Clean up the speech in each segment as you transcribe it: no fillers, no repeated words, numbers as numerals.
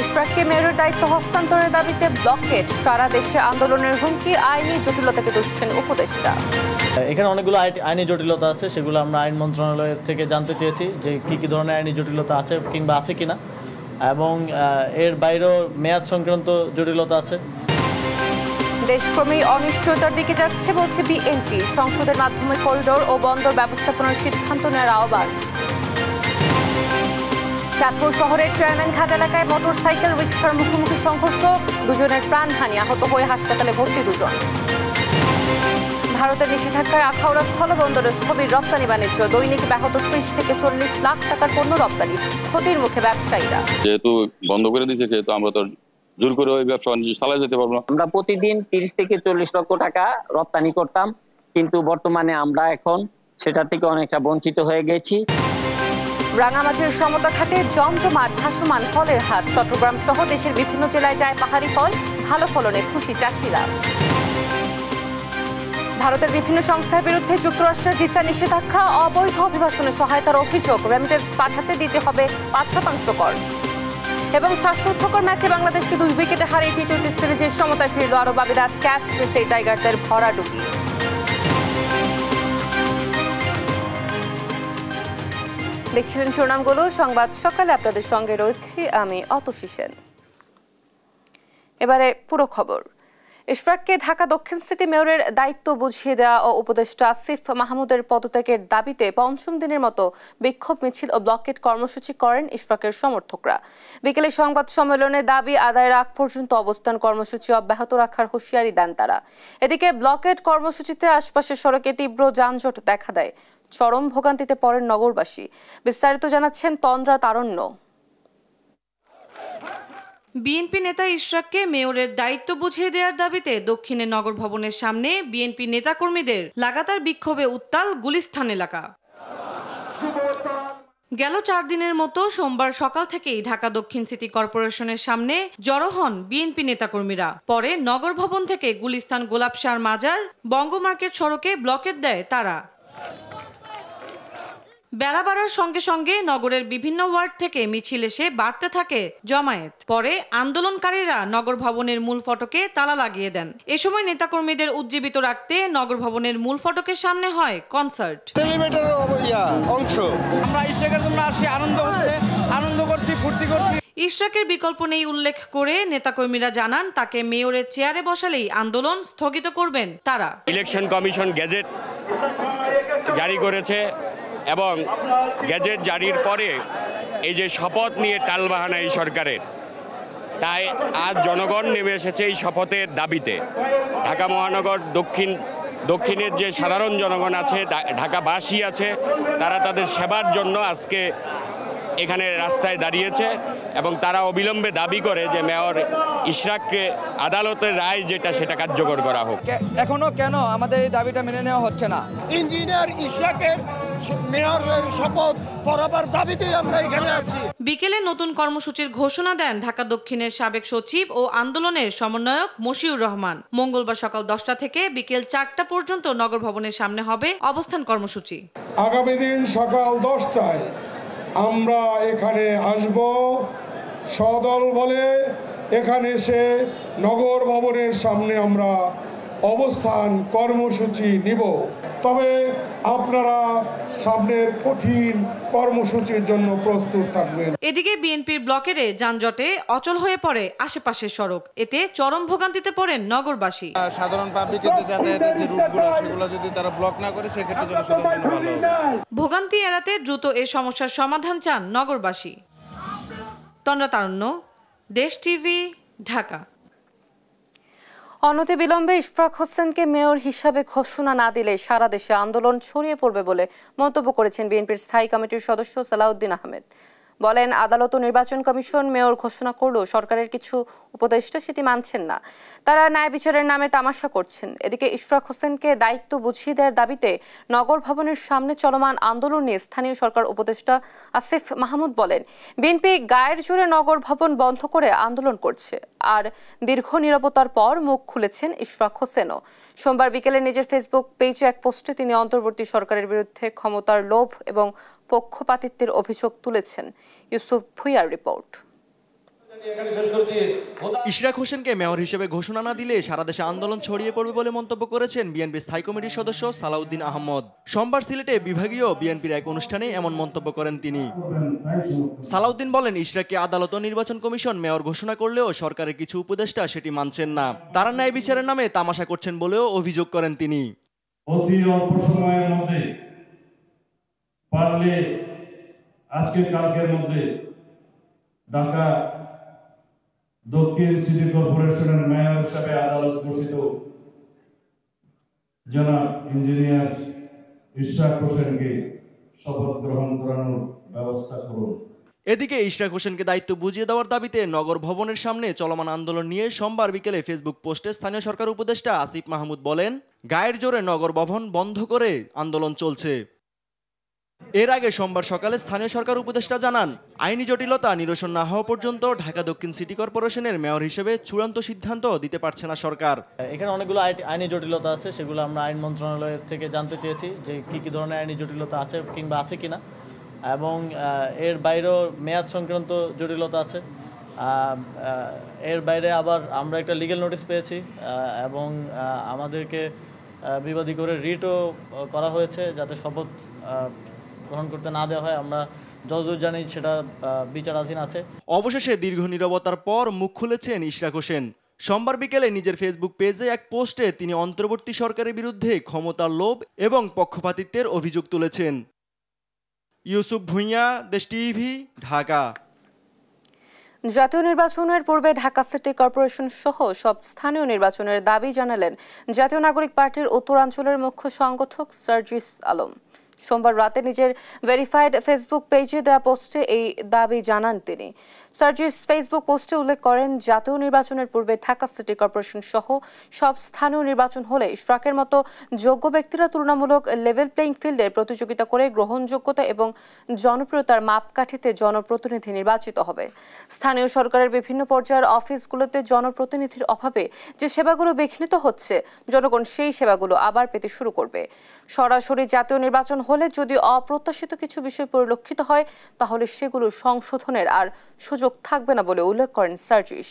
ইশরাককে মেয়রের দায়িত্ব হস্তান্তরের দাবিতে ব্লকেট, সারা দেশে আন্দোলনের হুমকি, আইনি জটিলতাকে দোষেন উপদেষ্টা। এখানে অনেকগুলো আইনি জটিলতা আছে, সেগুলো আমরা আইন মন্ত্রণালয় থেকে জানতে চেয়েছি যে কি ধরনের আইনি জটিলতা আছে কিংবা আছে কিনা, এবং এর বাইরেও মেয়াদ সংক্রান্ত জটিলতা আছে। দেশক্রমেই অনিশ্চয়তার দিকে যাচ্ছে বলছে বিএনপি, সংসদের মাধ্যমে করিডোর ও বন্দর ব্যবস্থাপনার সিদ্ধান্ত নেওয়ার আহ্বান। চাঁদপুর শহরের চেয়ারম্যানঘাট এলাকায় মোটরসাইকেল রিকশার মুখোমুখি সংঘর্ষ, দুজনের প্রাণহানি, আহত হয়ে হাসপাতালে ভর্তি দুজন। ভারতের নিষেধাজ্ঞায় আখাউড়া স্থলবন্দরে স্থবির রপ্তানি বাণিজ্য, দৈনিক ব্যাহত 30 থেকে 40 লাখ টাকার পণ্য রপ্তানি, ক্ষতির মুখে ব্যবসায়ীরা। যেহেতু বন্ধ করে দিয়েছে সেহেতু আমরা তো জোর করে ওই ব্যবসা বাণিজ্য চালিয়ে যেতে পারবো না। আমরা প্রতিদিন 30 থেকে 40 লক্ষ টাকা রপ্তানি করতাম, কিন্তু বর্তমানে আমরা এখন সেটা থেকে অনেকটা বঞ্চিত হয়ে গেছি। রাঙামাটির সমতা ঘাটে জমজমাট ভাসমান ফলের হাট, চট্টগ্রাম সহ দেশের বিভিন্ন জেলায় যায় পাহাড়ি ফল, ভালো ফলনে খুশি চাষিরা। ভারতের বিভিন্ন সংস্থার বিরুদ্ধে যুক্তরাষ্ট্রের ভিসা নিষেধাজ্ঞা, অবৈধ অভিবাসনে সহায়তার অভিযোগ, রেমিটেন্স পাঠাতে দিতে হবে 5% কর। এবং শ্বাসরুদ্ধকর ম্যাচে বাংলাদেশকে 2 উইকেটে হারিয়ে টি-20 সিরিজের সমতায় ফিরল আরব আমিরাত, ক্যাচ মিসে টাইগারদের ভরাডুবি। দেখছিলেন শিরোনামগুলো, সংবাদ সকালে আপনাদের সঙ্গে রয়েছি আমি অতসী সেন। এবারে পুরো খবর। ইশরাককে ঢাকা দক্ষিণ সিটি মেয়রের দায়িত্ব বুঝিয়ে দেওয়া ও উপদেষ্টা আসিফ মাহমুদের পদত্যাগের দাবিতে পঞ্চম দিনের মতো বিক্ষোভ মিছিল ও ব্লকেট কর্মসূচি করেন ইশরাকের সমর্থকরা। বিকেলে সংবাদ সম্মেলনে দাবি আদায়ের আগ পর্যন্ত অবস্থান কর্মসূচি অব্যাহত রাখার হুঁশিয়ারি দেন তারা। এদিকে ব্লকেট কর্মসূচিতে আশপাশের সড়কে তীব্র যানজট দেখা দেয়, চরম ভোগান্তিতে পড়েন নগরবাসী। বিস্তারিত জানাচ্ছেন তন্দ্রা তারণ্য। বিএনপি নেতা ইশরাককে মেয়রের দায়িত্ব বুঝিয়ে দেওয়ার দাবিতে দক্ষিণে নগর ভবনের সামনে বিএনপি নেতাকর্মীদের লাগাতার বিক্ষোভে উত্তাল গুলিস্তান এলাকা। গেল 4 দিনের মতো সোমবার সকাল থেকেই ঢাকা দক্ষিণ সিটি কর্পোরেশনের সামনে জড়ো হন বিএনপি নেতাকর্মীরা। পরে নগর ভবন থেকে গুলিস্তান গোলাপশাহ মাজার বঙ্গ মার্কেট সড়কে ব্লকেট দেয় তারা। বেলা বাড়ার সঙ্গে সঙ্গে নগরের বিভিন্ন ওয়ার্ড থেকে মিছিল এসে বাড়তে থাকে জমায়েত। পরে আন্দোলনকারীরা নগর ভবনের মূল ফটকে তালা লাগিয়ে দেন। এ সময় নেতাকর্মীদের উজ্জীবিত রাখতে নগর ভবনের মূল ফটকের সামনে হয় কনসার্ট। অংশ আমরা ইশরাকের জন্য আসি, আনন্দ করছি, ফুর্তি করছি। ইশরাকের বিকল্প নেই উল্লেখ করে নেতাকর্মীরা জানান তাকে মেয়রের চেয়ারে বসালেই আন্দোলন স্থগিত করবেন তারা। ইলেকশন কমিশন গেজেট জারি করেছে এবং গ্যাজেট জারির পরে এই যে শপথ নিয়ে টালবাহানা এই সরকারের, তাই আজ জনগণ নেমে এসেছে এই শপথের দাবিতে। ঢাকা মহানগর দক্ষিণের যে সাধারণ জনগণ আছে, ঢাকাবাসী আছে, তারা তাদের সেবার জন্য আজকে এখানে রাস্তায় দাঁড়িয়েছে এবং তারা অবিলম্বে দাবি করে যে মেয়র ইশরাককে আদালতের রায় যেটা সেটা কার্যকর করা হোক। এখনো কেন আমাদের এই দাবিটা মেনে নেওয়া হচ্ছে না? ইঞ্জিনিয়ার ইশরাকের মেয়রের শপথ পড়াবার দাবিতে আমরা এখানে আছি। বিকেলে নতুন কর্মসূচির ঘোষণা দেন ঢাকা দক্ষিণের সাবেক সচিব ও আন্দোলনের সমন্বয়ক মশিউর রহমান। মঙ্গলবার সকাল 10টা থেকে বিকেল 4টা পর্যন্ত নগর ভবনের সামনে হবে অবস্থান কর্মসূচি। আগামী দিন সকাল 10টায় আমরা এখানে আসব, সদল বলে এখানে এসে নগর ভবনের সামনে আমরা অবস্থান কর্মসূচি নিব। তবে আপনারা সামনের কঠিন কর্মসূচির জন্য প্রস্তুত থাকবেন। এদিকে বিএনপির ব্লকেরে যানজটে অচল হয়ে পড়ে আশেপাশের সড়ক, এতে চরম ভোগান্তিতে পড়েন নগরবাসী। সাধারণ পাবলিকের যে যাতায়াতের যে রুটগুলো সেগুলো যদি তারা ব্লক না করে সেক্ষেত্রে জনসাধারণের জন্য ভালো হবে। ভোগান্তি এড়াতে দ্রুত এই সমস্যার সমাধান চান নগরবাসী। তন্দ্রা তারণ্য, দেশ টিভি, ঢাকা। অনতিবিলম্বে ইশফাক হোসেনকে মেয়র হিসাবে ঘোষণা না দিলে সারা দেশে আন্দোলন ছড়িয়ে পড়বে বলে মন্তব্য করেছেন বিএনপির স্থায়ী কমিটির সদস্য সালাউদ্দিন আহমেদ। বলেন, আদালত ও নির্বাচন কমিশন মেয়র ঘোষণা করলেও সরকারের কিছু উপদেষ্টা সেটি মানছেন না, তারা ন্যায় বিচারের নামে তামাশা করছেন। এদিকে ইশফাক হোসেনকে দায়িত্ব বুঝিয়ে দেওয়ার দাবিতে নগর ভবনের সামনে চলমান আন্দোলন নিয়ে স্থানীয় সরকার উপদেষ্টা আসিফ মাহমুদ বলেন, বিএনপি গায়ের জোরে নগর ভবন বন্ধ করে আন্দোলন করছে। আর দীর্ঘ নীরবতার পর মুখ খুলেছেন ইশফাক হোসেনও। সোমবার বিকেলে নিজের ফেসবুক পেজে এক পোস্টে তিনি অন্তর্বর্তী সরকারের বিরুদ্ধে ক্ষমতার লোভ এবং পক্ষপাতিত্বের অভিযোগ তুলেছেন। ইউসুফ ভুইয়ার রিপোর্ট। ইশরাক হোসেনকে মেয়র হিসেবে ঘোষণা না দিলে সারা দেশে আন্দোলন ছড়িয়ে পড়বে বলে মন্তব্য করেছেন বিএনপির স্থায়ী কমিটির সদস্য সালাউদ্দিন আহমদ। সোমবার সিলেটে বিভাগীয় বিএনপির এক অনুষ্ঠানে এমন মন্তব্য করেন তিনি। সালাউদ্দিন বলেন, ইশরাককে আদালত ও নির্বাচন কমিশন মেয়র ঘোষণা করলেও সরকারের কিছু উপদেষ্টা সেটি মানছেন না। তারা ন্যায় বিচারের নামে তামাশা করছেন বলেও অভিযোগ করেন তিনি। অতি অল্প সময়ের মধ্যে পারলে আজকে কালকের মধ্যে ঢাকা দক্ষিণ সিটি কর্পোরেশনের মেয়র হিসাবে আদালত ঘোষিত জনাব ইঞ্জিনিয়ার ইশরাক হোসেনকে শপথ গ্রহণ করানোর ব্যবস্থা করুন। এদিকে ইশরাক হোসেনকে দায়িত্ব বুঝিয়ে দেওয়ার দাবিতে নগর ভবনের সামনে চলমান আন্দোলন নিয়ে সোমবার বিকেলে ফেসবুক পোস্টে স্থানীয় সরকার উপদেষ্টা আসিফ মাহমুদ বলেন, গায়ের জোরে নগর ভবন বন্ধ করে আন্দোলন চলছে। এর আগে সোমবার সকালে স্থানীয় সরকার উপদেষ্টা জানান, আইনি জটিলতা নিরসন না হওয়া পর্যন্ত ঢাকা দক্ষিণ সিটি কর্পোরেশনের মেয়র হিসেবে চূড়ান্ত সিদ্ধান্ত দিতে পারছে না সরকার। এখানে অনেকগুলো আইনি জটিলতা আছে, সেগুলো আমরা আইন মন্ত্রণালয় থেকে জানতে চেয়েছি যে কি ধরনের আইনি জটিলতা আছে কিংবা আছে কিনা, এবং এর বাইরেও মেয়াদ সংক্রান্ত জটিলতা আছে। এর বাইরে আবার আমরা একটা লিগ্যাল নোটিশ পেয়েছি এবং আমাদেরকে বিবাদী করে রিটও করা হয়েছে যাতে শপথ গ্রহণ করতে না দেওয়া হয়। আমরা যতদূর জানি সেটা বিচারাধীন আছে। অবশেষে দীর্ঘ নীরবতার পর মুখ খুলেছেন ইশরাক হোসেন। সোমবার বিকেলে নিজের ফেসবুক পেজে এক পোস্টে তিনি অন্তর্বর্তী সরকারের বিরুদ্ধে ক্ষমতার লোভ এবং পক্ষপাতিত্বের অভিযোগ তুলেছেন। ইউসুফ ভুঁইয়া, দেশ টিভি, ঢাকা। জাতীয় নির্বাচনের পূর্বে ঢাকা সিটি কর্পোরেশন সহ সব স্থানীয় নির্বাচনের দাবি জানালেন জাতীয় নাগরিক পার্টির উত্তরাঞ্চলের মুখ্য সংগঠক সার্জিস আলম। সোমবার রাতে নিজের ভেরিফাইড ফেসবুক পেজে দেওয়া পোস্টে এই দাবি জানান তিনি। সার্জিস ফেসবুক পোস্টে উল্লেখ করেন, জাতীয় নির্বাচনের পূর্বে ঢাকা সিটি কর্পোরেশন সহ সব স্থানীয় নির্বাচন হলে ইশরাকের মতো যোগ্য ব্যক্তিরা তুলনামূলক লেভেল প্লেইং ফিল্ডে প্রতিযোগিতা করে গ্রহণযোগ্যতা এবং জনপ্রিয়তার মাপকাঠিতে জনপ্রতিনিধি নির্বাচিত হবে। স্থানীয় সরকারের বিভিন্ন পর্যায়ের অফিসগুলোতে জনপ্রতিনিধির অভাবে যে সেবাগুলো বিঘ্নিত হচ্ছে, জনগণ সেই সেবাগুলো আবার পেতে শুরু করবে। সরাসরি জাতীয় নির্বাচন হলে যদি অপ্রত্যাশিত কিছু বিষয় পরিলক্ষিত হয়, তাহলে সেগুলো সংশোধনের আর সুযোগ থাকবে না বলে উল্লেখ করেন সার্জিস।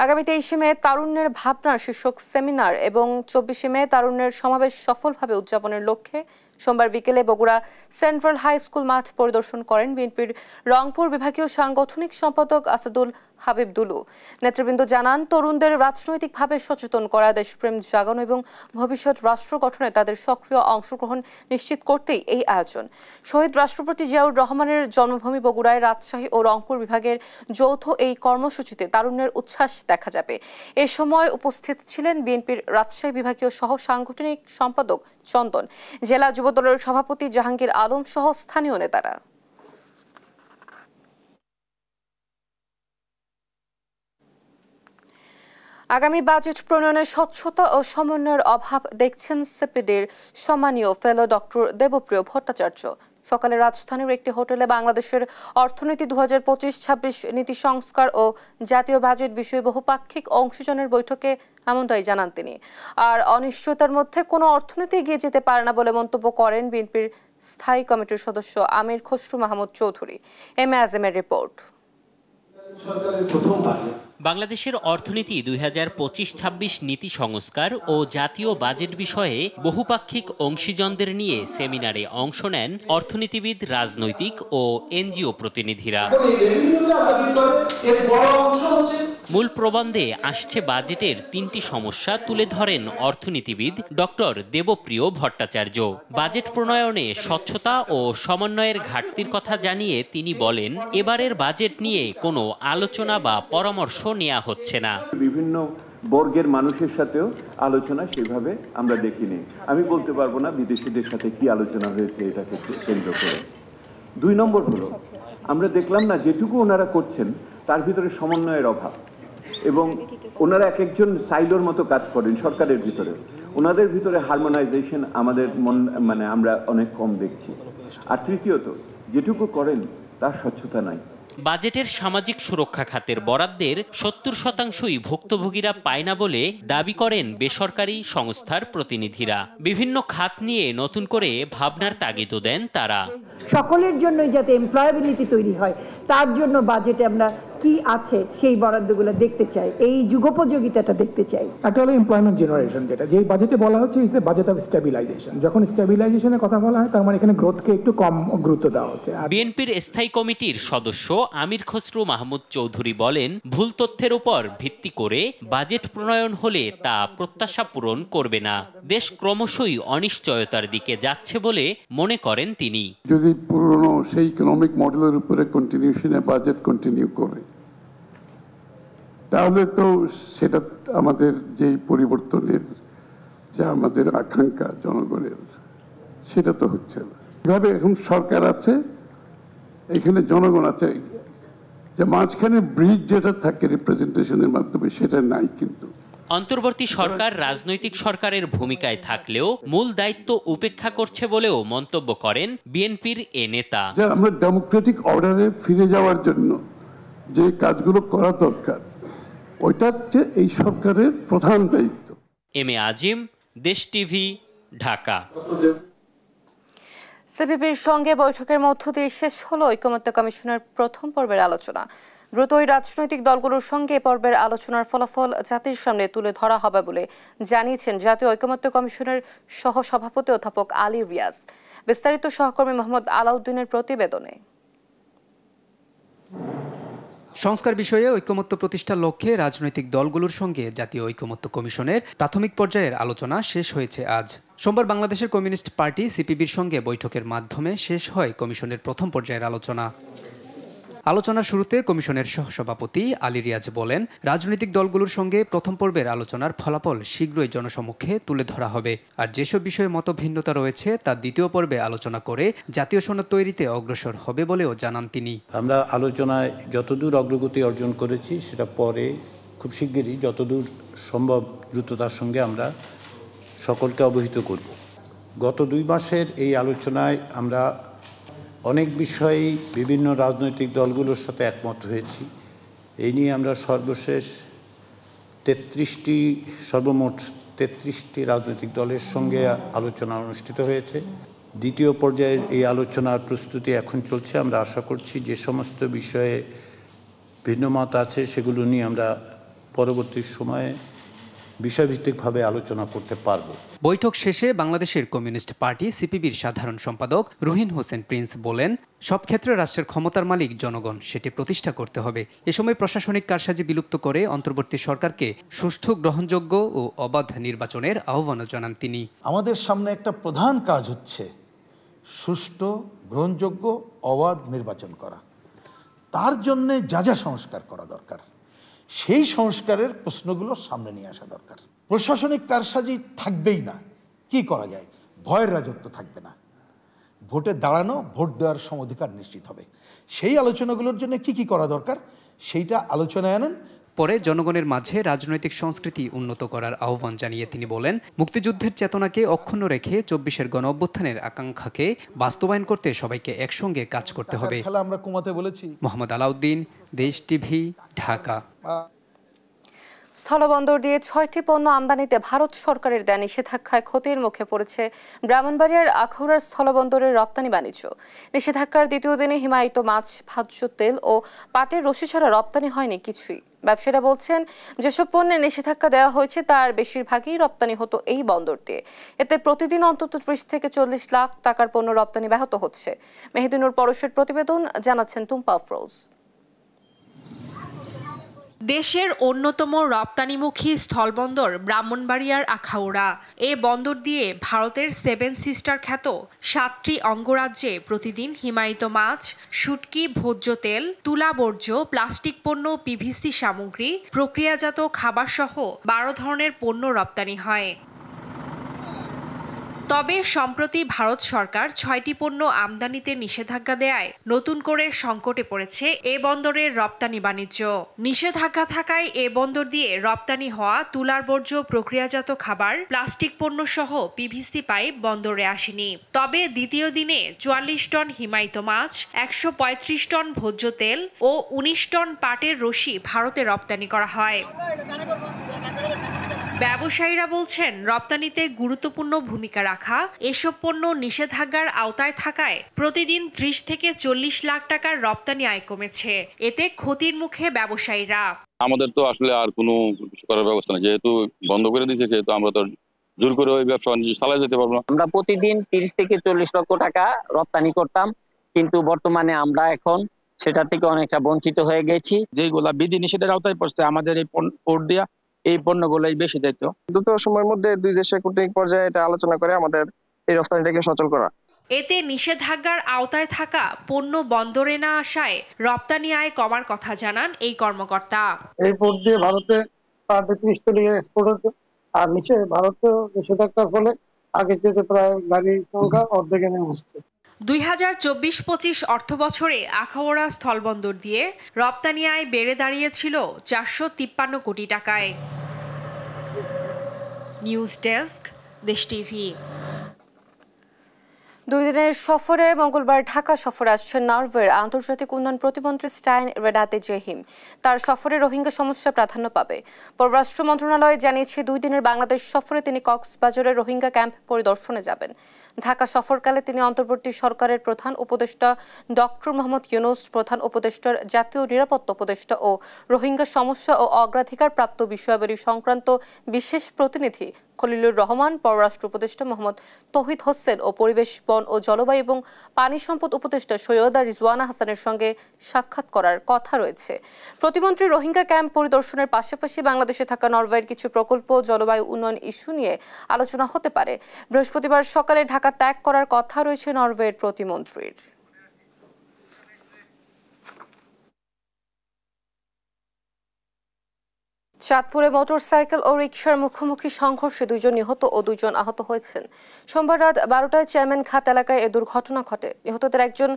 আগামী 23 মে তারুণ্যের ভাবনার শীর্ষক সেমিনার এবং 24 মে তারুণ্যের সমাবেশ সফলভাবে উদযাপনের লক্ষ্যে সোমবার বিকেলে বগুড়া সেন্ট্রাল হাই স্কুল মাঠ পরিদর্শন করেন বিএনপির রংপুর বিভাগীয় সাংগঠনিক সম্পাদক আসাদুল হাবিব দুলু। নেতৃবৃন্দ জানান, তরুণদের রাজনৈতিকভাবে সচেতন করা, দেশপ্রেম জাগানো এবং ভবিষ্যৎ রাষ্ট্র গঠনে তাদের সক্রিয় অংশগ্রহণ নিশ্চিত করতেই এই আয়োজন। শহীদ রাষ্ট্রপতি জিয়াউর রহমানের জন্মভূমি বগুড়ায় রাজশাহী ও রংপুর বিভাগের যৌথ এই কর্মসূচিতে তারুণ্যের উচ্ছ্বাস দেখা যাবে। এ সময় উপস্থিত ছিলেন বিএনপির রাজশাহী বিভাগীয় সহ সাংগঠনিক সম্পাদক চন্দন, জেলা যুবদলের সভাপতি জাহাঙ্গীর আলম সহ স্থানীয় নেতারা। আগামী বাজেট প্রণয়নে স্বচ্ছতা ও সমন্বয়ের অভাব দেখছেন সিপিডির সম্মানীয় ফেলো ডক্টর দেবপ্রিয় ভট্টাচার্য। সকালে রাজধানীর একটি হোটেলে বাংলাদেশের অর্থনীতি 2025-26 নীতি সংস্কার ও জাতীয় বাজেট বিষয়ে বহুপাক্ষিক অংশীজনের বৈঠকে এমনটাই জানান তিনি। আর অনিশ্চয়তার মধ্যে কোনো অর্থনীতি এগিয়ে যেতে পারে না বলে মন্তব্য করেন বিএনপির স্থায়ী কমিটির সদস্য আমির Khasru Mahmud Chowdhury. M A Ajmer report. বাংলাদেশের অর্থনীতি 2025-26 নীতি সংস্কার ও জাতীয় বাজেট বিষয়ে বহুপাক্ষিক অংশীজনদের নিয়ে সেমিনারে অংশ নেন অর্থনীতিবিদ, রাজনৈতিক ও এনজিও প্রতিনিধিরা। মূল প্রবন্ধে আসছে বাজেটের 3টি সমস্যা তুলে ধরেন অর্থনীতিবিদ ডক্টর দেবপ্রিয় ভট্টাচার্য। বাজেট প্রণয়নে স্বচ্ছতা ও সমন্বয়ের ঘাটতির কথা জানিয়ে তিনি বলেন, এবারের বাজেট নিয়ে কোনো আলোচনা বা পরামর্শ নেওয়া হচ্ছে না। বিভিন্ন বর্গের মানুষের সাথেও আলোচনা সেভাবে আমরা দেখিনি। আমি বলতে পারবো না বিদেশিদের সাথে কি আলোচনা হয়েছে এটাকে কেন্দ্র করে। 2 নম্বর হলো, আমরা দেখলাম না যেটুকু ওনারা করছেন তার ভিতরে সমন্বয়ের অভাব, এবং ওনারা এক একজন সাইলোর মতো কাজ করেন সরকারের ভিতরে। ওনাদের ভিতরে হারমোনাইজেশন আমাদের আমরা অনেক কম দেখছি। আর তৃতীয়ত, যেটুকু করেন তার স্বচ্ছতা নাই। বাজেটের সামাজিক সুরক্ষা খাতের বরাদ্দের 70%ই ভুক্তভোগীরা পায় না বলে দাবি করেন বেসরকারি সংস্থার প্রতিনিধিরা। বিভিন্ন খাত নিয়ে নতুন করে ভাবনার তাগিদও দেন তারা। সকলের জন্যই যাতে এমপ্লয়াবিলিটি তৈরি হয় তার জন্য বাজেটে আমরা কি আছে সেই বরাদ্দগুলো দেখতে চাই, এই যুগোপযোগিতাটা দেখতে চাই। একটা হলো এমপ্লয়মেন্ট জেনারেশন, যেটা যেই বাজেটে বলা হচ্ছে is a budget of stabilisation. যখন স্টেবিলাইজেশনের কথা বলা হয় তার মানে এখানে গ্রোথকে একটু কম গুরুত্ব দেওয়া হচ্ছে। বিএনপির স্থায়ী কমিটির সদস্য আমির খসরু মাহমুদ চৌধুরী বলেন, ভুল তথ্যের উপর ভিত্তি করে বাজেট প্রণয়ন হলে তা প্রত্যাশা পূরণ করবে না। দেশ ক্রমশই অনিশ্চয়তার দিকে যাচ্ছে বলে মনে করেন তিনি। যদি পুরনো সেই ইকোনমিক মডেলের উপরে কন্টিনিউশনে বাজেট কন্টিনিউ করে তাহলে তো সেটা আমাদের যেই পরিবর্তনের যা আমাদের আকাঙ্ক্ষা জনগণের সেটা তো হচ্ছে না। এভাবে এখন সরকার আছে, এখানে জনগণ আছে, যে মাঝখানে ব্রিজ যেটা থাকে রিপ্রেজেন্টেশনের মাধ্যমে সেটা নাই। কিন্তু অন্তর্বর্তী সরকার রাজনৈতিক সরকারের ভূমিকায় থাকলেও মূল দায়িত্ব উপেক্ষা করছে বলেও মন্তব্য করেন বিএনপির এ নেতা। আমরা ডেমোক্রেটিক অর্ডারে ফিরে যাওয়ার জন্য যে কাজগুলো করা দরকার ওইটা হচ্ছে এই সরকারের প্রধান দায়িত্ব। এম এ আজিম, দেশ টিভি, ঢাকা। সিপিবির সঙ্গে বৈঠকের মধ্য দিয়ে শেষ হলো ঐকমত্য কমিশনের প্রথম পর্বের আলোচনা। দ্রুতই রাজনৈতিক দলগুলোর সঙ্গে পর্বের আলোচনার ফলাফল জাতির সামনে তুলে ধরা হবে বলে জানিয়েছেন জাতীয় ঐকমত্য কমিশনের সহসভাপতি অধ্যাপক আলী রিয়াজ। বিস্তারিত সহকর্মী মোহাম্মদ আলাউদ্দিনের প্রতিবেদনে। সংস্কার বিষয়ে ঐকমত্য প্রতিষ্ঠার লক্ষ্যে রাজনৈতিক দলগুলোর সঙ্গে জাতীয় ঐকমত্য কমিশনের প্রাথমিক পর্যায়ের আলোচনা শেষ হয়েছে আজ। সোমবার বাংলাদেশের কমিউনিস্ট পার্টি সিপিবির সঙ্গে বৈঠকের মাধ্যমে শেষ হয় কমিশনের প্রথম পর্যায়ের আলোচনা। আলোচনার শুরুতে কমিশনের সহসভাপতি আলী রিয়াজ বলেন, রাজনৈতিক দলগুলোর সঙ্গে প্রথম পর্বের আলোচনার ফলাফল শীঘ্রই জনসমক্ষে তুলে ধরা হবে। আর যেসব বিষয়ে মতভিন্নতা রয়েছে তা দ্বিতীয় পর্বে আলোচনা করে জাতীয় সনদ তৈরিতে অগ্রসর হবে বলেও জানান তিনি। আমরা আলোচনায় যতদূর অগ্রগতি অর্জন করেছি সেটা পরে খুব শিগগিরই যতদূর সম্ভব দ্রুততার সঙ্গে আমরা সকলকে অবহিত করব। গত 2 মাসের এই আলোচনায় আমরা অনেক বিষয়েই বিভিন্ন রাজনৈতিক দলগুলোর সাথে একমত হয়েছি। এই নিয়ে আমরা সর্বশেষ সর্বমোট 33টি রাজনৈতিক দলের সঙ্গে আলোচনা অনুষ্ঠিত হয়েছে। দ্বিতীয় পর্যায়ের এই আলোচনার প্রস্তুতি এখন চলছে। আমরা আশা করছি যে সমস্ত বিষয়ে ভিন্নমত আছে সেগুলো নিয়ে আমরা পরবর্তী সময়ে বিষয়ভিত্তিকভাবে আলোচনা করতে পারব। বৈঠক শেষে বাংলাদেশের কমিউনিস্ট পার্টি সিপিবির সাধারণ সম্পাদক রুহিন হোসেন প্রিন্স বলেন, সব ক্ষেত্রে রাষ্ট্রের ক্ষমতার মালিক জনগণ, সেটি প্রতিষ্ঠা করতে হবে। এ সময় প্রশাসনিক কারসাজি বিলুপ্ত করে অন্তর্বর্তী সরকারকে সুষ্ঠু, গ্রহণযোগ্য ও অবাধ নির্বাচনের আহ্বানও জানান তিনি। আমাদের সামনে একটা প্রধান কাজ হচ্ছে সুষ্ঠু, গ্রহণযোগ্য, অবাধ নির্বাচন করা। তার জন্যে যা যা সংস্কার করা দরকার সেই সংস্কারের প্রশ্নগুলো সামনে নিয়ে আসা দরকার। প্রশাসনিক কারসাজি থাকবেই না, কি করা যায়? ভয়ের রাজত্ব থাকবে না। ভোটে দাঁড়ানো, ভোট দেওয়ার সমঅধিকার নিশ্চিত হবে। সেই আলোচনাগুলোর জন্য কি কি করা দরকার সেইটা আলোচনায় আনেন। পরে জনগণের মাঝে রাজনৈতিক সংস্কৃতি উন্নত করার আহ্বান জানিয়ে তিনি বলেন, মুক্তিযুদ্ধের চেতনাকে অক্ষুণ্ণ রেখে 24-এর গণঅভ্যুত্থানের আকাঙ্ক্ষাকে বাস্তবায়ন করতে সবাইকে একসঙ্গে কাজ করতে হবে। আমরা কমাতে বলেছি। মোহাম্মদ আলাউদ্দিন, দেশ টিভি, ঢাকা। স্থলবন্দর দিয়ে 6টি পণ্য আমদানিতে ভারত সরকারের দেয়া নিষেধাজ্ঞায় ক্ষতির মুখে পড়েছে ব্রাহ্মণবাড়িয়ার আখাউড়ার স্থলবন্দরের রপ্তানি বাণিজ্য। নিষেধাজ্ঞার দ্বিতীয় দিনে হিমায়িত মাছ, ভোজ্য তেল ও পাটের রশি ছাড়া রপ্তানি হয়নি কিছুই। ব্যবসায়ীরা বলছেন, যেসব পণ্যে নিষেধাজ্ঞা দেওয়া হয়েছে তার বেশিরভাগই রপ্তানি হতো এই বন্দর দিয়ে। এতে প্রতিদিন অন্তত 30 থেকে 40 লাখ টাকার পণ্য রপ্তানি ব্যাহত হচ্ছে। মেহেদিনুর পরশের প্রতিবেদন, জানাচ্ছেন টুম্পা আফরোজ। দেশের অন্যতম রপ্তানিমুখী স্থলবন্দর ব্রাহ্মণবাড়িয়ার আখাউড়া। এ বন্দর দিয়ে ভারতের 7 সিস্টার খ্যাত 7টি অঙ্গরাজ্যে প্রতিদিন হিমায়িত মাছ, শুটকি, ভোজ্য তেল, তুলা বর্জ্য, প্লাস্টিক পণ্য, পিভিসি সামগ্রী, প্রক্রিয়াজাত খাবার সহ 12 ধরনের পণ্য রপ্তানি হয়। তবে সম্প্রতি ভারত সরকার 6টি পণ্য আমদানিতে নিষেধাজ্ঞা দেয়ায় নতুন করে সংকটে পড়েছে এ বন্দরের রপ্তানি বাণিজ্য। নিষেধাজ্ঞা থাকায় এ বন্দর দিয়ে রপ্তানি হওয়া তুলার বর্জ্য প্রক্রিয়াজাত খাবার, প্লাস্টিক পণ্য সহ পিভিসি পাইপ বন্দরে আসেনি। তবে দ্বিতীয় দিনে 44 টন হিমায়িত মাছ, 135 টন ভোজ্য তেল ও 19 টন পাটের রশি ভারতে রপ্তানি করা হয়। ব্যবসায়ীরা বলছেন, রপ্তানিতে গুরুত্বপূর্ণ ভূমিকা রাখা এসব পণ্য নিষেধাজ্ঞার আওতায় থাকায় প্রতিদিন 30 থেকে 40 লাখ টাকার রপ্তানি আয় কমেছে। এতে ক্ষতির মুখে ব্যবসায়ীরা। আমাদের তো আসলে আর কোনো করার ব্যবস্থা নেই, যেহেতু বন্ধ করে দিয়েছে, সেহেতু আমরা তো জোর করে ওই ব্যবসা চালিয়ে যেতে পারবো না। আমরা প্রতিদিন 30 থেকে 40 লক্ষ টাকা রপ্তানি করতাম, কিন্তু বর্তমানে আমরা এখন সেটা থেকে অনেকটা বঞ্চিত হয়ে গেছি। যেগুলা বিধি নিষেধের আওতায় পড়ছে, আমাদের এই পোর্ট দিয়া এই পণ্যগুলোই বেশি দায়িত্ব। দ্রুত সময়ের মধ্যে দুই দেশের কূটনৈতিক পর্যায়ে এটা আলোচনা করে আমাদের এই রপ্তানিটাকে সচল করা। এতে নিষেধাজ্ঞার আওতায় থাকা পণ্য বন্দরে না আসায় রপ্তানি আয় কমার কথা জানান এই কর্মকর্তা। এই পোর্ট দিয়ে ভারতে প্রায় 30 টন এক্সপোর্ট হচ্ছে, আর নিচে ভারতেও নিষেধাজ্ঞার ফলে আগে যেতে প্রায় গাড়ি সংখ্যা অর্ধেকে নেমে আসছে। 2024-25 অর্থবছরে আখাউড়া স্থলবন্দর দিয়ে রপ্তানি আয় বেড়ে দাঁড়িয়েছিল 453 কোটি টাকায়। নিউজ ডেস্ক, দেশ টিভি। 2 দিনের সফরে মঙ্গলবার ঢাকা সফরে আসছেন নরওয়ের আন্তর্জাতিক উন্নয়ন প্রতিমন্ত্রী স্টাইন রেনাতে জেহিম। তার সফরে রোহিঙ্গা সমস্যা প্রাধান্য পাবে। পররাষ্ট্র মন্ত্রণালয় জানিয়েছে, 2 দিনের বাংলাদেশ সফরে তিনি কক্সবাজারের রোহিঙ্গা ক্যাম্প পরিদর্শনে যাবেন। ঢাকা সফরকালে তিনি অন্তর্বর্তী সরকারের প্রধান উপদেষ্টা ডক্টর মোহাম্মদ ইউনূস, প্রধান উপদেষ্টার জাতীয় নিরাপত্তা উপদেষ্টা ও রোহিঙ্গা সমস্যা ও অগ্রাধিকার প্রাপ্ত বিষয়াবলী সংক্রান্ত বিশেষ প্রতিনিধি খলিলুর রহমান, পররাষ্ট্র উপদেষ্টা মোহাম্মদ তৌহিদ হোসেন ও পরিবেশ, বন ও জলবায়ু এবং পানি সম্পদ উপদেষ্টা সৈয়দা রিজওয়ানা হাসানের সঙ্গে সাক্ষাৎ করার কথা রয়েছে। প্রতিমন্ত্রী রোহিঙ্গা ক্যাম্প পরিদর্শনের পাশাপাশি বাংলাদেশে থাকা নরওয়ের কিছু প্রকল্প, জলবায়ু উন্নয়ন ইস্যু নিয়ে আলোচনা হতে পারে। বৃহস্পতিবার সকালে ঢাকা ত্যাগ করার কথা রয়েছে নরওয়ের প্রতিমন্ত্রীর। চাঁদপুরে মোটরসাইকেল ও রিকশার মুখোমুখি সংঘর্ষে 2 জন নিহত ও 2 জন আহত হয়েছেন। সোমবার রাত 12টায় চেয়ারম্যান খাত এলাকায় এ দুর্ঘটনা ঘটে। নিহতদের একজন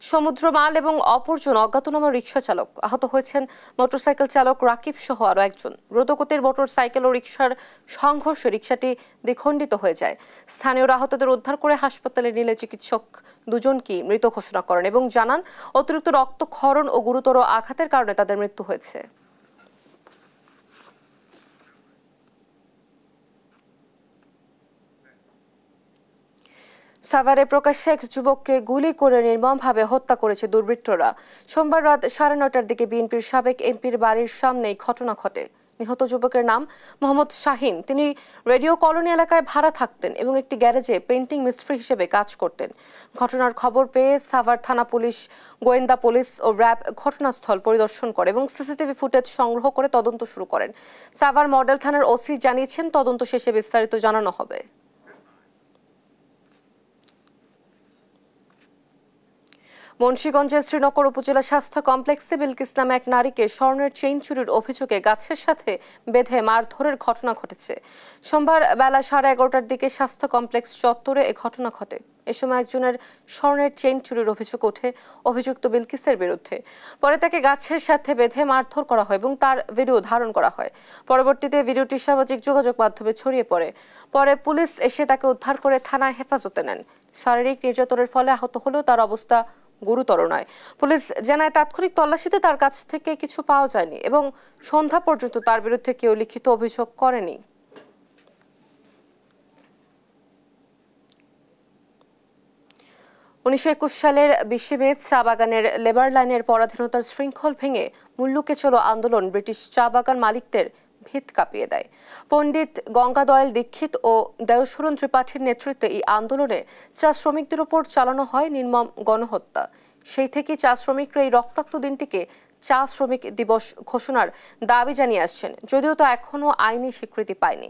সমুদ্র মাল এবং অপরজন অজ্ঞাতনামা রিকশা চালক। আহত হয়েছেন মোটরসাইকেল চালক রাকিব সহ আরও একজন। দ্রুতগতির মোটরসাইকেল ও রিকশার সংঘর্ষে রিকশাটি দ্বিখণ্ডিত হয়ে যায়। স্থানীয়রা আহতদের উদ্ধার করে হাসপাতালে নিলে চিকিৎসক 2 জনকে মৃত ঘোষণা করেন এবং জানান, অতিরিক্ত রক্তক্ষরণ ও গুরুতর আঘাতের কারণে তাদের মৃত্যু হয়েছে। সাভারে প্রকাশ্যে এক যুবককে গুলি করে নির্মমভাবে হত্যা করেছে দুর্বৃত্তরা। সোমবার রাত 9:30টার দিকে বিএনপির সাবেক এমপির বাড়ির সামনেই ঘটনা ঘটে। নিহত যুবকের নাম মোহাম্মদ শাহিন। তিনি রেডিও কলোনি এলাকায় ভাড়া থাকতেন এবং একটি গ্যারেজে পেইন্টিং মিস্ত্রি হিসেবে কাজ করতেন। ঘটনার খবর পেয়ে সাভার থানা পুলিশ, গোয়েন্দা পুলিশ ও র্যাব ঘটনাস্থল পরিদর্শন করে এবং সিসিটিভি ফুটেজ সংগ্রহ করে তদন্ত শুরু করেন। সাভার মডেল থানার ওসি জানিয়েছেন, তদন্ত শেষে বিস্তারিত জানানো হবে। মুন্সিগঞ্জের শ্রীনগর উপজেলা স্বাস্থ্য কমপ্লেক্সে বিলকিস নামে এক নারীকে স্বর্ণের চেইন চুরির অভিযোগে গাছের সাথে বেঁধে মারধরের ঘটনা ঘটেছে। সোমবার বেলা 11:30টার দিকে স্বাস্থ্য কমপ্লেক্স চত্বরে এ ঘটনা ঘটে। এ সময় একজনের স্বর্ণের চেইন চুরির অভিযোগ ওঠে অভিযুক্ত বিলকিসের বিরুদ্ধে। পরে তাকে গাছের সাথে বেঁধে মারধর করা হয় এবং তার ভিডিও ধারণ করা হয়। পরবর্তীতে ভিডিওটি সামাজিক যোগাযোগ মাধ্যমে ছড়িয়ে পড়ে। পরে পুলিশ এসে তাকে উদ্ধার করে থানায় হেফাজতে নেন। শারীরিক নির্যাতনের ফলে আহত হলেও তার অবস্থা গুরুতর নয়। পুলিশ জানায়, তাৎক্ষণিক তল্লাশিতে তার কাছ থেকে কিছু পাওয়া যায়নি এবং সন্ধ্যা পর্যন্ত তার বিরুদ্ধে কেউ লিখিত অভিযোগ করেনি। উনিশশো সালের 20 মে চা বাগানের লেবার লাইনের পরাধীনতার শৃঙ্খল ভেঙে মুল্লুকে চলো আন্দোলন ব্রিটিশ চা বাগান মালিকদের ভিত কাঁপিয়ে দেয়। পণ্ডিত গঙ্গাদয়াল দীক্ষিত ও দেওশরণ ত্রিপাঠীর নেতৃত্বে এই আন্দোলনে চা শ্রমিকদের উপর চালানো হয় নির্মম গণহত্যা। সেই থেকে চা শ্রমিকরা এই রক্তাক্ত দিনটিকে চা শ্রমিক দিবস ঘোষণার দাবি জানিয়ে আসছেন, যদিও তা এখনও আইনি স্বীকৃতি পায়নি।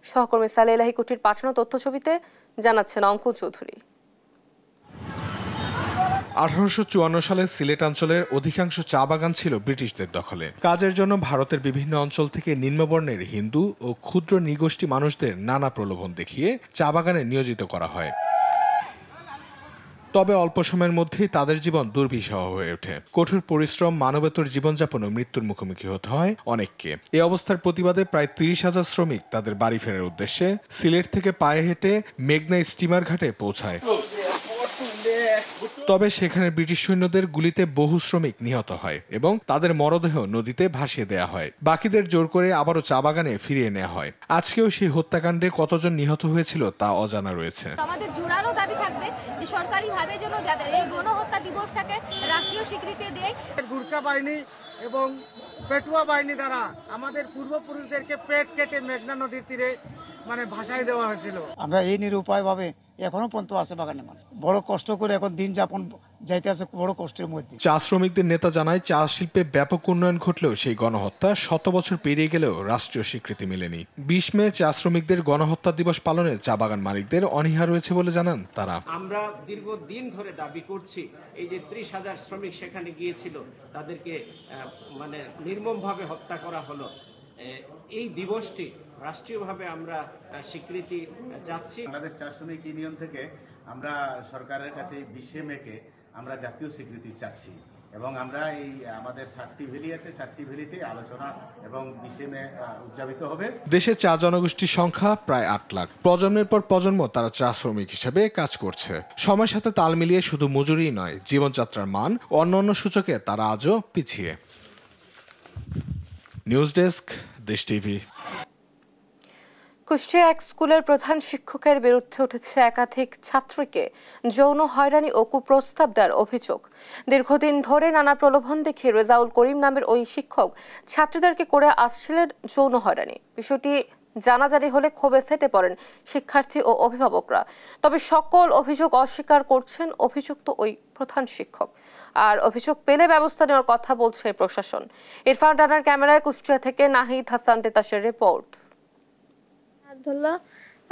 সহকর্মী সালেহ এলাহি কুঠির পাঠানো তথ্যছবিতে জানাচ্ছেন অঙ্কুর চৌধুরী। 1854 সালে সিলেট অঞ্চলের অধিকাংশ চা বাগান ছিল ব্রিটিশদের দখলে। কাজের জন্য ভারতের বিভিন্ন অঞ্চল থেকে নিম্নবর্ণের হিন্দু ও ক্ষুদ্র নৃগোষ্ঠী মানুষদের নানা প্রলোভন দেখিয়ে চা বাগানে নিয়োজিত করা হয়। তবে অল্প সময়ের মধ্যেই তাদের জীবন দুর্বিষহ হয়ে ওঠে। কঠোর পরিশ্রম, মানবেতর জীবনযাপন ও মৃত্যুর মুখোমুখি হতে হয় অনেককে। এই অবস্থার প্রতিবাদে প্রায় 30,000 শ্রমিক তাদের বাড়ি ফেরার উদ্দেশ্যে সিলেট থেকে পায়ে হেঁটে মেঘনা স্টিমার ঘাটে পৌঁছায়। তবে সেখানে ব্রিটিশ সৈন্যদের গুলিতে বহু শ্রমিক নিহত হয় এবং তাদের মরদেহ নদীতে ভাসিয়ে দেয়া হয়। বাকিদের জোর করে আবারও চা বাগানে ফিরিয়ে নেওয়া হয়। আজকেও সেই হত্যাকাণ্ডে কতজন নিহত হয়েছিল তা অজানা রয়েছে। আমাদের জোরালো দাবি থাকবে যে সরকারিভাবে যেন যাদের এই গণহত্যা দিবসটাকে রাষ্ট্রীয় স্বীকৃতি দেয়। গুর্খা বাহিনী এবং পেটুয়া বাহিনী দ্বারা আমাদের পূর্বপুরুষদেরকে পেট কেটে মেঘনা নদীর তীরে ভাসাই দেওয়া হয়েছিল। আমরা এই নিরুপায় ভাবে এখনো পর্যন্ত আছে বাগানে মানুষ বড় কষ্ট করে এখন দিন যাপন যাইতে আছে বড় কষ্টের মধ্যে। চা শ্রমিকদের নেতা জানায়, চা শিল্পে ব্যাপক উন্নয়ন ঘটলেও সেই গণহত্যা 100 বছর পেরিয়ে গেলেও রাষ্ট্রীয় স্বীকৃতি মেলেনি। 20 মে চা শ্রমিকদের গণহত্যা দিবস পালনে চা বাগান মালিকদের অনীহা রয়েছে বলে জানান তারা। আমরা দীর্ঘদিন ধরে দাবি করছি, এই যে 30,000 শ্রমিক সেখানে গিয়েছিল তাদেরকে নির্মমভাবে হত্যা করা হলো, এই দিবসটি রাষ্ট্রীয়ভাবে আমরা স্বীকৃতি চাচ্ছি। বাংলাদেশ চা শ্রমিক ইউনিয়ন থেকে আমরা সরকারের কাছে 20 মেকে আমরা জাতীয় স্বীকৃতি চাচ্ছি এবং আমরা এই আমাদের 7টি ভ্যালি আছে, 7টি ভ্যালিতে আলোচনা এবং 20 মে উদযাপিত হবে। দেশে চা জনগোষ্ঠীর সংখ্যা প্রায় 8 লাখ। প্রজন্মের পর প্রজন্ম তারা চা শ্রমিক হিসেবে কাজ করছে। সময়ের সাথে তাল মিলিয়ে শুধু মজুরি নয়, জীবনযাত্রার মান অন্যান্য সূচকে তারা আজও পিছিয়ে। নিউজ ডেস্ক, দেশ টিভি। কুষ্টিয়া এক স্কুলের প্রধান শিক্ষকের বিরুদ্ধে উঠেছে একাধিক ছাত্রীকে যৌন হয়রানি ও কুপ্রস্তাব দেওয়ার অভিযোগ। দীর্ঘদিন ধরে নানা প্রলোভন দেখিয়ে রেজাউল করিম নামের ওই শিক্ষক ছাত্রীদেরকে করে আসছিলেন যৌন হয়রানি। বিষয়টি জানাজানি হলে ক্ষোভে ফেটে পড়েন শিক্ষার্থী ও অভিভাবকরা। তবে সকল অভিযোগ অস্বীকার করছেন অভিযুক্ত ওই প্রধান শিক্ষক। আর অভিযোগ পেলে ব্যবস্থা নেওয়ার কথা বলছে প্রশাসন। ইরফান রানার ক্যামেরায় কুষ্টিয়া থেকে নাহিদ হাসান তেতাসের রিপোর্ট।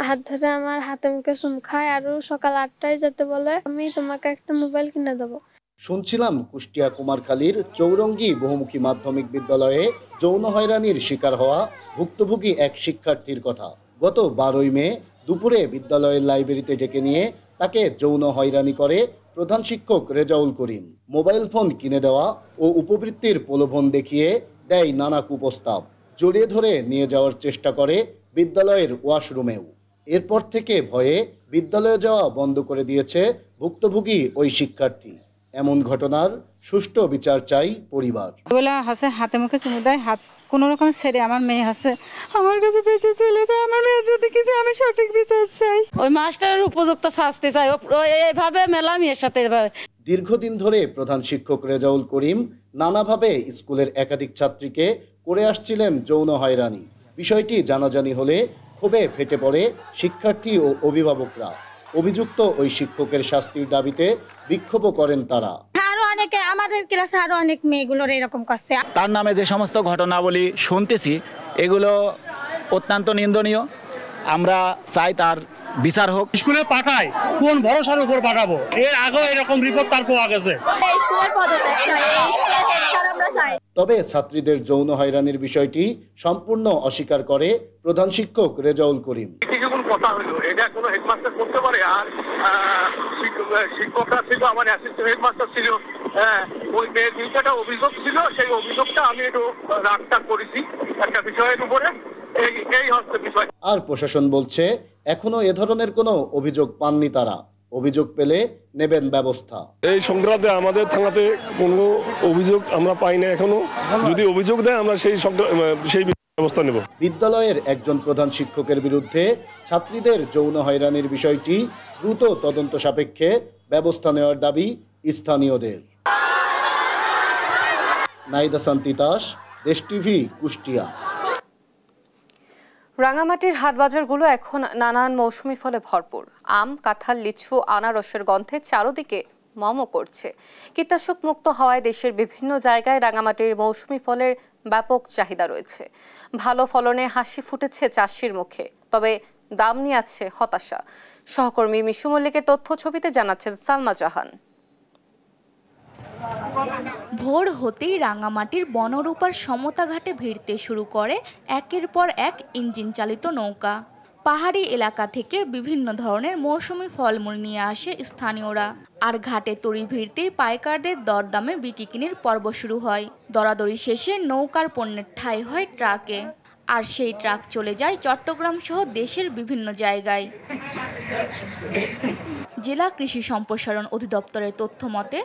হাত ধরে আমার হাতে মুখে চুম খায় আর সকাল 8টায় যেতে বলে, আমি তোমাকে একটা মোবাইল কিনে দেবো। শুনছিলাম কুষ্টিয়া কুমারখালীর চৌরঙ্গী বহুমুখী মাধ্যমিক বিদ্যালয়ে যৌন হয়রানির শিকার হওয়া ভুক্তভোগী এক শিক্ষার্থীর কথা। গত 12ই মে দুপুরে বিদ্যালয়ের লাইব্রেরিতে ডেকে নিয়ে তাকে যৌন হয়রানি করে প্রধান শিক্ষক রেজাউল করিম। মোবাইল ফোন কিনে দেওয়া ও উপবৃত্তির প্রলোভন দেখিয়ে দেয় নানা কুপ্রস্তাব। জড়িয়ে ধরে নিয়ে যাওয়ার চেষ্টা করে বিদ্যালয়ের ওয়াশরুমেও। এরপর থেকে ভয়ে বিদ্যালয়ে যাওয়া বন্ধ করে দিয়েছে ভুক্তভোগী ওই শিক্ষার্থী। এমন ঘটনার সুষ্ঠু বিচার চাই পরিবার। হাতে মুখে চুমু দেয়, হাত কোনো রকম ছেড়ে আমার মেয়ে হাসে আমার কাছে বেঁচে চলে যায়। আমার মেয়ে যদি কিছু, আমি সঠিক বিচার চাই। ওই মাস্টারের উপযুক্ত শাস্তি চাই। এইভাবে মেলা মেয়ের সাথে। দীর্ঘদিন ধরে প্রধান শিক্ষক রেজাউল করিম নানাভাবে স্কুলের একাধিক ছাত্রীকে করে আসছিলেন যৌন হয়রানি। বিষয়টি জানাজানি হলে ক্ষোভে ফেটে পড়ে শিক্ষার্থী ও অভিভাবকরা। অভিযুক্ত ওই শিক্ষকের শাস্তির দাবিতে বিক্ষোভ করেন তারা। আরো অনেকে আমাদের ক্লাসে আরো অনেক মেয়েগুলোর এরকম করছে। তার নামে যে সমস্ত ঘটনাবলী শুনতেছি এগুলো অত্যন্ত নিন্দনীয়। আমরা চাই তার বিচার হোক। স্কুলে পাঠায় কোন ভরসার উপর পাঠাবো? এর আগেও এরকম রিপোর্ট তার পাওয়া গেছে। তবে ছাত্রীদের যৌন হয়রানির বিষয়টি সম্পূর্ণ অস্বীকার করে প্রধান শিক্ষক রেজাউল করিম। কথা হলো এটা কোনো হেডমাস্টার করতে পারে? আর শিক্ষকরা ছিল, আমার অ্যাসিস্ট্যান্ট হেডমাস্টার ছিল। ওই দুইটা অভিযোগ ছিল, সেই অভিযোগটা আমি একটু রাগটাগ করেছি একটা বিষয়ের উপরে। এই হচ্ছে বিষয়। আর প্রশাসন বলছে এখনো এ ধরনের কোনো অভিযোগ পাননি তারা। অভিযোগ পেলে নেবেন ব্যবস্থা। এই সংক্রান্তে আমাদের থানাতে কোনো অভিযোগ আমরা পাই না এখনো। যদি অভিযোগ দেয় আমরা সেই ব্যবস্থা নেব। বিদ্যালয়ের একজন প্রধান শিক্ষকের বিরুদ্ধে ছাত্রীদের যৌন হয়রানির বিষয়টি দ্রুত তদন্ত সাপেক্ষে ব্যবস্থা নেওয়ার দাবি স্থানীয়দের। নাহিদ হাসান তিতাস, দেশ টিভি, কুষ্টিয়া। রাঙামাটির হাটবাজারগুলো এখন নানান মৌসুমি ফলে ভরপুর। আম, কাঁঠাল, লিচু, আনারসের গন্ধে চারদিকে মমো করছে। কীটনাশক মুক্ত হওয়ায় দেশের বিভিন্ন জায়গায় রাঙামাটির মৌসুমি ফলের ব্যাপক চাহিদা রয়েছে। ভালো ফলনে হাসি ফুটেছে চাষির মুখে, তবে দাম নিয়ে আছে হতাশা। সহকর্মী মিশু মল্লিকের তথ্য ছবিতে জানাচ্ছেন সালমা জাহান। ভোর হতেই রাঙামাটির বনরূপার সমতা ঘাটে ভিড়তে শুরু করে একের পর এক ইঞ্জিন চালিত নৌকা। পাহাড়ি এলাকা থেকে বিভিন্ন ধরনের মৌসুমি ফলমূল নিয়ে আসে স্থানীয়রা। আর ঘাটে তরি ভিড়তেই পাইকারদের দরদামে বিক্রি পর্ব শুরু হয়। দরাদরি শেষে নৌকার পণ্যের ঠাঁই হয় ট্রাকে। আর সেই ট্রাক চলে যায় চট্টগ্রাম সহ দেশের বিভিন্ন জায়গায়। জেলা কৃষি সম্প্রসারণ অধিদপ্তরের তথ্য মতে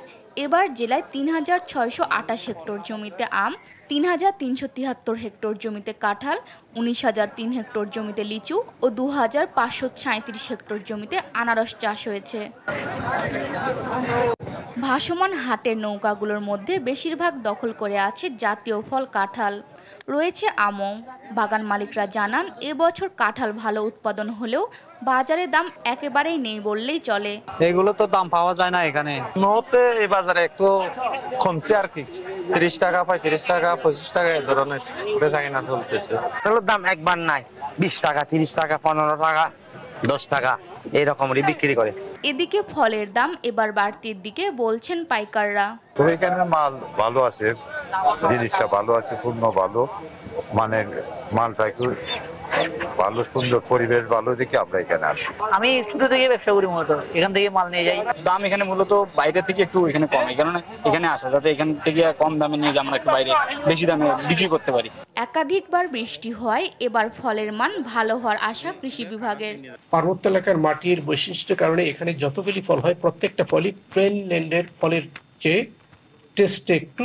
এবার জেলায় ৩,৬২৮ হেক্টর জমিতে আম, ৩,৩৭৩ হেক্টর জমিতে কাঁঠাল, ১৯,০০৩ হেক্টর জমিতে লিচু ও ২,৫৩৭ হেক্টর জমিতে আনারস চাষ হয়েছে। ভাসমান হাটের নৌকাগুলোর মধ্যে বেশিরভাগ দখল করে আছে জাতীয় ফল কাঁঠাল, রয়েছে আমও। বাগান মালিকরা জানান এবছর কাঁঠাল ভালো উৎপাদন হলেও বাজারে দাম একেবারেই নেই বললেই চলে। এগুলো তো দাম পাওয়া যায় না এখানে, নতে এই বাজারে একটু কমছে আর কি, ৩০ টাকা ৩৫ টাকা ২৫ টাকা এই ধরনের বেচা কিনা চলতেছে। তাহলে দাম একবার নাই, ২০ টাকা ৩০ টাকা ১৫ টাকা ১০ টাকা এইরকমই বিক্রি করে। এদিকে ফলের দাম এবার বাড়তির দিকে বলছেন পাইকাররা। তো এখানে মাল ভালো আছে, জিনিসটা ভালো আছে, পূর্ণ ভালো, মানে মালটা একটু ভালো, সুন্দর পরিবেশ ভালো দেখে আমরা এখানে আসি। আমি ছোট থেকে ব্যবসা করি, মূলত এখান থেকে মাল নিয়ে যাই। দাম এখানে মূলত বাইরে থেকে একটু এখানে কম, এই কারণে এখানে আসা যাতে এখান থেকে কম দামে নিয়ে আমরা একটু বাইরে বেশি দামে বিক্রি করতে পারি। একাধিকবার বৃষ্টি হয়, এবার ফলের মান ভালো হওয়ার আশা কৃষি বিভাগের। পার্বত্য এলাকার মাটির বৈশিষ্ট্যের কারণে এখানে যতগুলি ফল হয় প্রত্যেকটা ফলই প্লেনল্যান্ডের ফলের চেয়ে টেস্টে একটু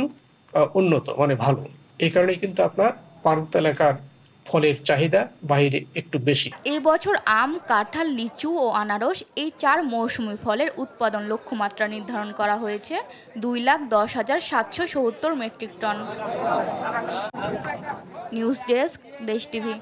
উন্নত, মানে ভালো। এই কারণে কিন্তু আপনার পার্বত্য এলাকার ফলের চাহিদা বাইরে একটু বেশি। এই বছর আম, কাঁঠাল, লিচু ও আনারস এই ৪ মৌসুমী ফলের উৎপাদন লক্ষ্যমাত্রা নির্ধারণ করা হয়েছে ২,১০,৭৭০ মেট্রিক টন। নিউজ ডেস্ক, দেশ টিভি।